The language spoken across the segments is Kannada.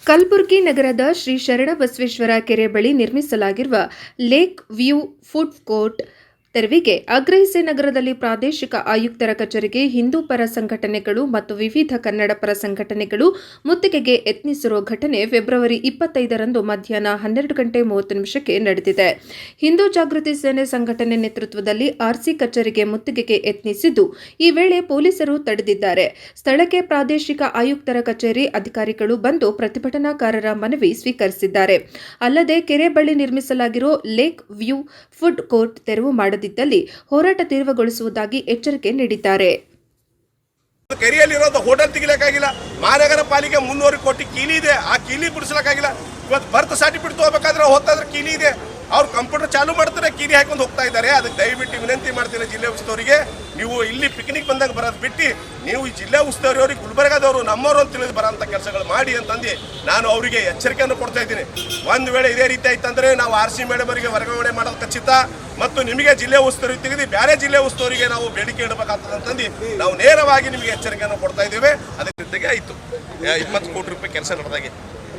ಕಲಬುರಗಿ ನಗರದ ಶ್ರೀ ಶರಣಬಸವೇಶ್ವರ ಕೆರೆ ಬಳಿ ನಿರ್ಮಿಸಲಾಗಿರುವ ಲೇಕ್ ವ್ಯೂ ಫುಡ್ ಕೋರ್ಟ್ ತೆರವಿಗೆ ಆಗ್ರಹಿಸಿ ನಗರದಲ್ಲಿ ಪ್ರಾದೇಶಿಕ ಆಯುಕ್ತರ ಕಚೇರಿಗೆ ಹಿಂದೂ ಪರ ಸಂಘಟನೆಗಳು ಮತ್ತು ವಿವಿಧ ಕನ್ನಡ ಪರ ಸಂಘಟನೆಗಳು ಮುತ್ತಿಗೆಗೆ ಯತ್ನಿಸಿರುವ ಘಟನೆ ಫೆಬ್ರವರಿ 25ರಂದು ಮಧ್ಯಾಹ್ನ 12:30 ನಡೆದಿದೆ. ಹಿಂದೂ ಜಾಗೃತಿ ಸೇನೆ ಸಂಘಟನೆ ನೇತೃತ್ವದಲ್ಲಿ ಆರ್ಸಿ ಕಚೇರಿಗೆ ಮುತ್ತಿಗೆಗೆ ಯತ್ನಿಸಿದ್ದು, ಈ ವೇಳೆ ಪೊಲೀಸರು ತಡೆದಿದ್ದಾರೆ. ಸ್ಥಳಕ್ಕೆ ಪ್ರಾದೇಶಿಕ ಆಯುಕ್ತರ ಕಚೇರಿ ಅಧಿಕಾರಿಗಳು ಬಂದು ಪ್ರತಿಭಟನಾಕಾರರ ಮನವಿ ಸ್ವೀಕರಿಸಿದ್ದಾರೆ. ಅಲ್ಲದೆ ಕೆರೆ ಬಳಿ ನಿರ್ಮಿಸಲಾಗಿರೋ ಲೇಕ್ ವ್ಯೂ ಫುಡ್ ಕೋರ್ಟ್ ತೆರವು ಮಾಡದಿದ್ದಲ್ಲಿ ಹೋರಾಟ ತೀವ್ರಗೊಳಿಸುವುದಾಗಿ ಎಚ್ಚರಿಕೆ ನೀಡಿದ್ದಾರೆ. ಕೆರೆಯಲ್ಲಿರೋದು ಹೋಟೆಲ್ ತೆಗಿಲಕ್ಕಾಗಿಲ್ಲ. ಮಹಾನಗರ ಪಾಲಿಕೆ 300 ಕೋಟಿ ಕೀಲಿ ಇದೆ, ಆ ಕೀಲಿ ಬಿಡಿಸಲಿಕ್ಕಾಗಿಲ್ಲ. ಇವತ್ತು ಬರ್ತ್ ಸರ್ಟಿಫಿಕೇಟ್ ತಗೋಬೇಕಾದ್ರೆ ಹೋಗ್ತಾದ್ರೆ ಕೀಲಿ ಇದೆ, ಅವ್ರು ಕಂಪ್ಯೂಟರ್ ಚಾಲು ಮಾಡ್ತಾರೆ, ಕೀಲಿ ಹಾಕೊಂಡು ಹೋಗ್ತಾ ಇದ್ದಾರೆ. ಅದಕ್ಕೆ ದಯವಿಟ್ಟು ವಿನಂತಿ ಮಾಡ್ತೀನಿ ಜಿಲ್ಲೆ ಉಸ್ತುವಾರಿಗೆ, ನೀವು ಇಲ್ಲಿ ಪಿಕ್ನಿಕ್ ಬಂದಾಗ ಬರೋದು ಬಿಟ್ಟು ನೀವು ಈ ಜಿಲ್ಲೆ ಉಸ್ತುವಾರಿಯವ್ರಿಗೆ ಗುಲ್ಬರ್ಗಾದವರು ನಮ್ಮವರು ಅಂತ ತಿಳಿದು ಬರೋಂಥ ಕೆಲಸಗಳು ಮಾಡಿ ಅಂತಂದು ನಾನು ಅವರಿಗೆ ಎಚ್ಚರಿಕೆಯನ್ನು ಕೊಡ್ತಾ ಇದ್ದೀನಿ. ಒಂದು ವೇಳೆ ಇದೇ ರೀತಿ ಆಯ್ತಂದ್ರೆ ನಾವು RC ಮೇಡಮರಿಗೆ ವರ್ಗಾವಣೆ ಮಾಡೋದು ಖಚಿತ ಮತ್ತು ನಿಮಗೆ ಜಿಲ್ಲೆ ಉಸ್ತುವಾರಿ ತೆಗೆದು ಬೇರೆ ಜಿಲ್ಲೆ ಉಸ್ತುವಾರಿಗೆ ನಾವು ಬೇಡಿಕೆ ಇಡಬೇಕಾಗ್ತದೆ ಅಂತಂದು ನಾವು ನೇರವಾಗಿ ನಿಮಗೆ ಎಚ್ಚರಿಕೆಯನ್ನು ಕೊಡ್ತಾ ಇದ್ದೇವೆ. ಅದೇ ರೀತಿಯಾಗಿ ಆಯಿತು 20 ಕೋಟಿ ರೂಪಾಯಿ ಕೆಲಸ ನಡೆದಾಗೆ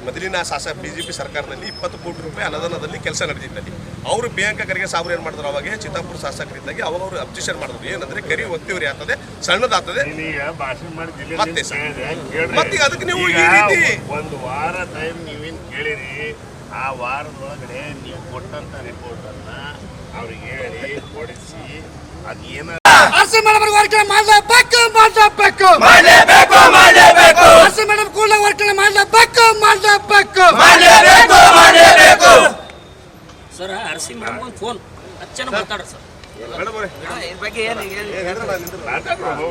ಮೊದಲಿನ BJP ಸರ್ಕಾರದಲ್ಲಿ 20 ಕೋಟಿ ರೂಪಾಯಿ ಅನುದಾನದಲ್ಲಿ ಕೆಲಸ ನಡೆದಿದ್ದಲ್ಲಿ ಅವರು ಪ್ರಿಯಾಂಕರಿಗೆ ಸಾಬ್ರು ಏನು ಮಾಡಿದ್ರು, ಅವಾಗ ಚಿತ್ತಾಪುರ ಶಾಸಕರಿದ್ದಾಗಿ ಅವಾಗ ಅವರು ಅಬ್ಜೆಕ್ಷನ್ ಮಾಡಿದ್ರು. ಏನಂದ್ರೆ ಕೆರೆ ಒತ್ತಿವರಿ ಆಗ್ತದೆ, ಸಣ್ಣದಾಗ್ತದೆ ಮತ್ತೆ ಮತ್ತೆ ಅದಕ್ಕೆ ನೀವು ಈ ರೀತಿ ಒಂದು ವಾರ ಟೈಮ್ ನೀವೇನು ಕೇಳಿರಿ, ಆ ವಾರದೊಳಗಡೆ ನೀವು ಕೊಟ್ಟಂತ ರಿಪೋರ್ಟ್ ಅನ್ನ ಅವ್ರಿಗೆ ಹೇಳಿ ಕೊಡಿಸಿ ಅದೇನ RC ಮೇಡಮ್ ವರ್ಕಳ ಮಾಡಲೇಬೇಕು RC ಮೇಡಮ್ ಕೂಡ ವರ್ಕಳ ಮಾಡಲೇಬೇಕು ಸರ್. RC ಮೇಡಮ್ ಒಂದು ಫೋನ್ ಅಚ್ಚನ ಮಾತಾಡ ಸರ್. ಮೇಡಮ್ ಬಗ್ಗೆ ಏನು ಮಾತಾಡ್ಬೋದು.